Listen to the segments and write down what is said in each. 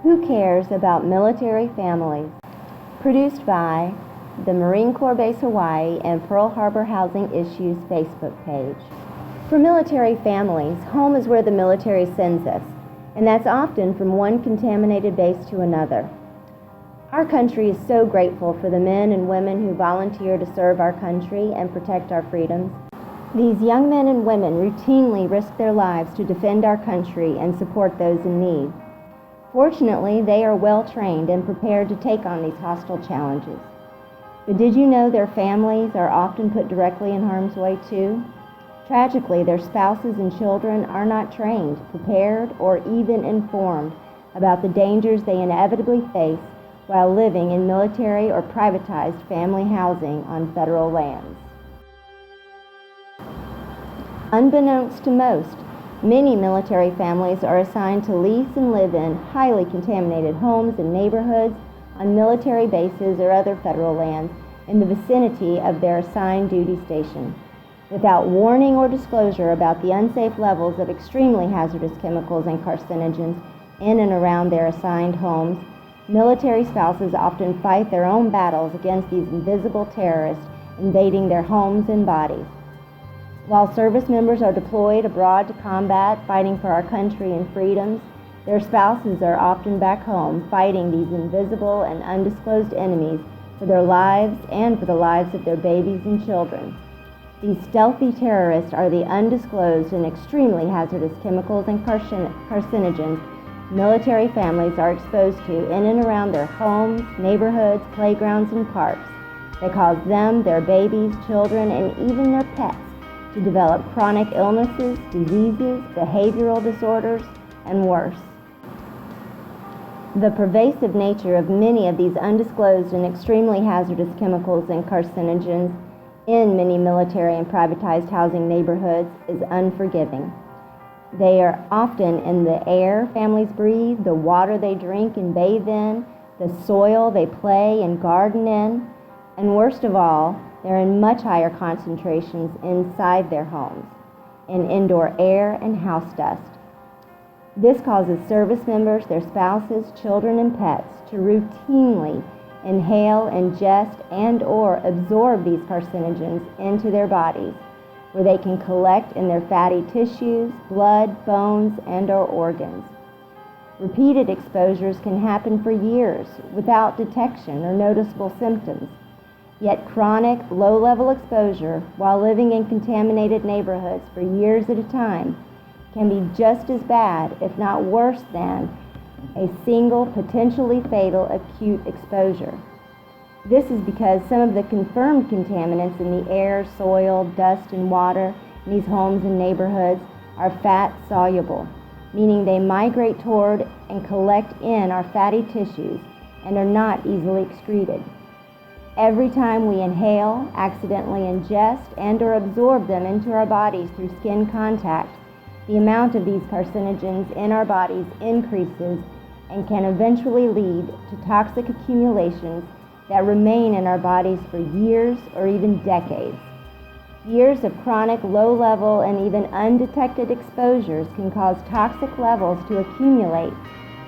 Who Cares About Military Families? Produced by the Marine Corps Base Hawaii and Pearl Harbor Housing Issues Facebook page. For military families, home is where the military sends us, and that's often from one contaminated base to another. Our country is so grateful for the men and women who volunteer to serve our country and protect our freedoms. These young men and women routinely risk their lives to defend our country and support those in need. Fortunately, they are well trained and prepared to take on these hostile challenges. But did you know their families are often put directly in harm's way too? Tragically, their spouses and children are not trained, prepared, or even informed about the dangers they inevitably face while living in military or privatized family housing on federal lands. Unbeknownst to most, many military families are assigned to lease and live in highly contaminated homes and neighborhoods on military bases or other federal lands in the vicinity of their assigned duty station. Without warning or disclosure about the unsafe levels of extremely hazardous chemicals and carcinogens in and around their assigned homes, military spouses often fight their own battles against these invisible terrorists invading their homes and bodies. While service members are deployed abroad to combat, fighting for our country and freedoms, their spouses are often back home fighting these invisible and undisclosed enemies for their lives and for the lives of their babies and children. These stealthy terrorists are the undisclosed and extremely hazardous chemicals and carcinogens military families are exposed to in and around their homes, neighborhoods, playgrounds, and parks that cause them, their babies, children, and even their pets to develop chronic illnesses, diseases, behavioral disorders, and worse. The pervasive nature of many of these undisclosed and extremely hazardous chemicals and carcinogens in many military and privatized housing neighborhoods is unforgiving. They are often in the air families breathe, the water they drink and bathe in, the soil they play and garden in, and worst of all, they're in much higher concentrations inside their homes, in indoor air and house dust. This causes service members, their spouses, children, and pets to routinely inhale, ingest, and/or absorb these carcinogens into their bodies, where they can collect in their fatty tissues, blood, bones, and/or organs. Repeated exposures can happen for years without detection or noticeable symptoms. Yet chronic, low-level exposure while living in contaminated neighborhoods for years at a time can be just as bad, if not worse than, a single potentially fatal acute exposure. This is because some of the confirmed contaminants in the air, soil, dust, and water in these homes and neighborhoods are fat-soluble, meaning they migrate toward and collect in our fatty tissues and are not easily excreted. Every time we inhale, accidentally ingest, and/or absorb them into our bodies through skin contact, the amount of these carcinogens in our bodies increases and can eventually lead to toxic accumulations that remain in our bodies for years or even decades. Years of chronic low-level and even undetected exposures can cause toxic levels to accumulate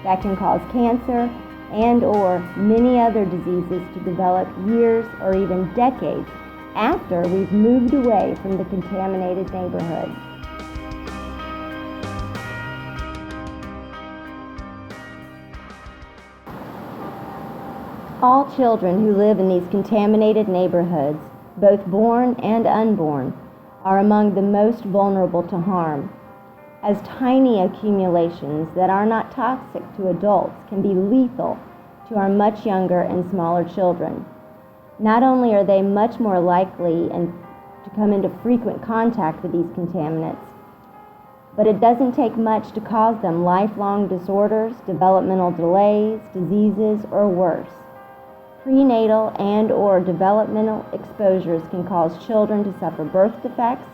that can cause cancer and/or many other diseases to develop years or even decades after we've moved away from the contaminated neighborhood. All children who live in these contaminated neighborhoods, both born and unborn, are among the most vulnerable to harm, as tiny accumulations that are not toxic to adults can be lethal to our much younger and smaller children. Not only are they much more likely to come into frequent contact with these contaminants, but it doesn't take much to cause them lifelong disorders, developmental delays, diseases, or worse. Prenatal and/or developmental exposures can cause children to suffer birth defects,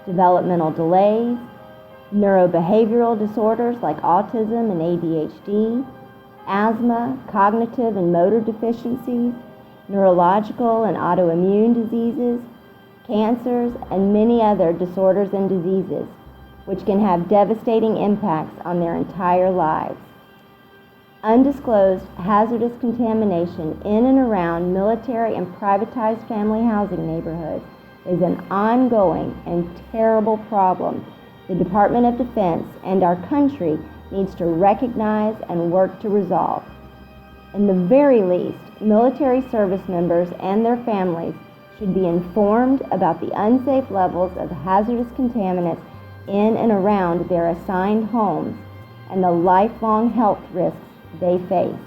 developmental delays, neurobehavioral disorders like autism and ADHD, asthma, cognitive and motor deficiencies, neurological and autoimmune diseases, cancers, and many other disorders and diseases, which can have devastating impacts on their entire lives. Undisclosed hazardous contamination in and around military and privatized family housing neighborhoods is an ongoing and terrible problem the Department of Defense and our country needs to recognize and work to resolve. In the very least, military service members and their families should be informed about the unsafe levels of hazardous contaminants in and around their assigned homes and the lifelong health risks they face.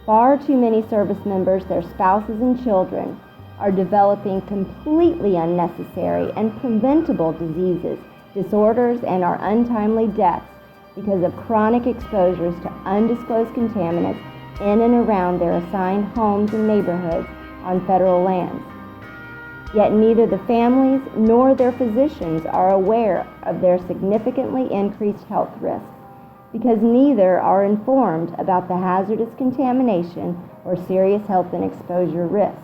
Far too many service members, their spouses, and children are developing completely unnecessary and preventable diseases, disorders, and our untimely deaths because of chronic exposures to undisclosed contaminants in and around their assigned homes and neighborhoods on federal lands. Yet neither the families nor their physicians are aware of their significantly increased health risks because neither are informed about the hazardous contamination or serious health and exposure risks.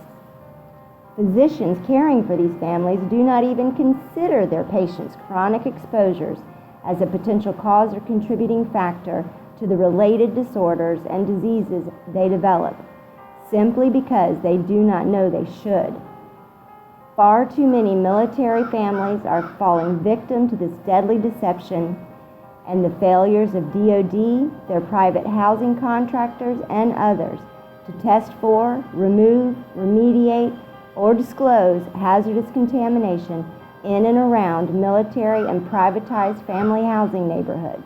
Physicians caring for these families do not even consider their patients' chronic exposures as a potential cause or contributing factor to the related disorders and diseases they develop, simply because they do not know they should. Far too many military families are falling victim to this deadly deception, and the failures of DoD, their private housing contractors, and others to test for, remove, remediate, or disclose hazardous contamination in and around military and privatized family housing neighborhoods.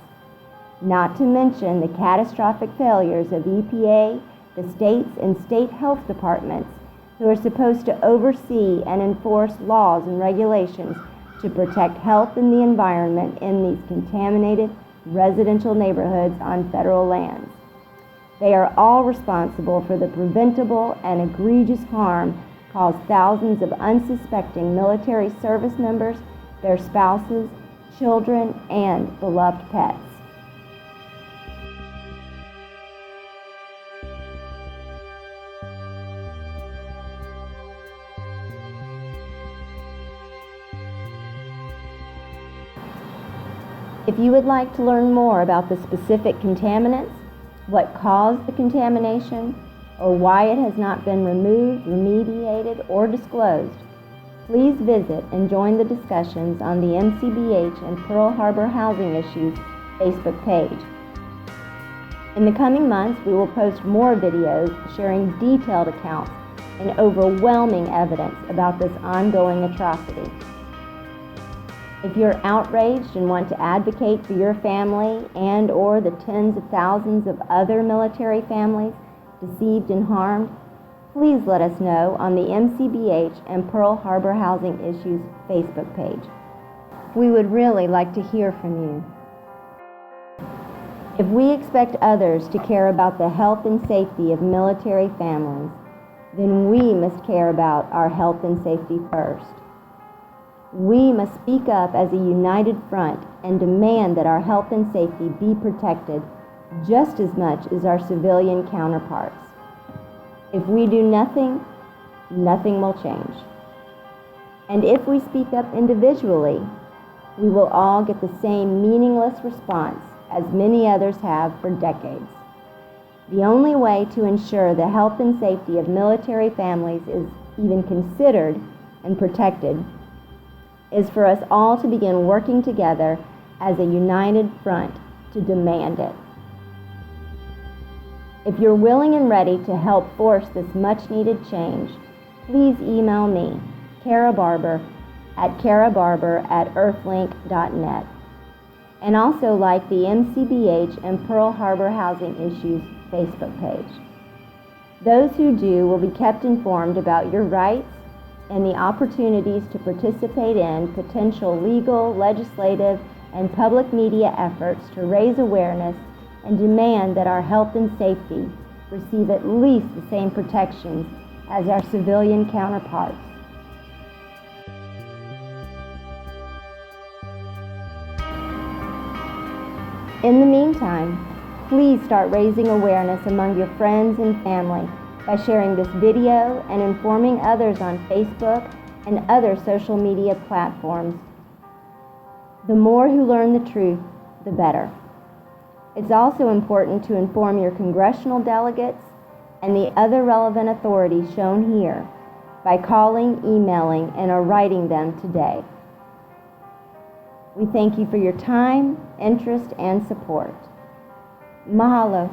Not to mention the catastrophic failures of EPA, the states, and state health departments who are supposed to oversee and enforce laws and regulations to protect health and the environment in these contaminated residential neighborhoods on federal lands. They are all responsible for the preventable and egregious harm caused thousands of unsuspecting military service members, their spouses, children, and beloved pets. If you would like to learn more about the specific contaminants, what caused the contamination, or why it has not been removed, remediated, or disclosed, please visit and join the discussions on the MCBH and Pearl Harbor Housing Issues Facebook page. In the coming months, we will post more videos sharing detailed accounts and overwhelming evidence about this ongoing atrocity. If you're outraged and want to advocate for your family and or the tens of thousands of other military families deceived and harmed, please let us know on the MCBH and Pearl Harbor Housing Issues Facebook page. We would really like to hear from you. If we expect others to care about the health and safety of military families, then we must care about our health and safety first. We must speak up as a united front and demand that our health and safety be protected just as much as our civilian counterparts. If we do nothing, nothing will change. And if we speak up individually, we will all get the same meaningless response as many others have for decades. The only way to ensure the health and safety of military families is even considered and protected is for us all to begin working together as a united front to demand it. If you're willing and ready to help force this much-needed change, please email me, Kara Barber, at karabarber@earthlink.net, and also like the MCBH and Pearl Harbor Housing Issues Facebook page. Those who do will be kept informed about your rights and the opportunities to participate in potential legal, legislative, and public media efforts to raise awareness and demand that our health and safety receive at least the same protections as our civilian counterparts. In the meantime, please start raising awareness among your friends and family by sharing this video and informing others on Facebook and other social media platforms. The more who learn the truth, the better. It's also important to inform your congressional delegates and the other relevant authorities shown here by calling, emailing, and/or writing them today. We thank you for your time, interest, and support. Mahalo.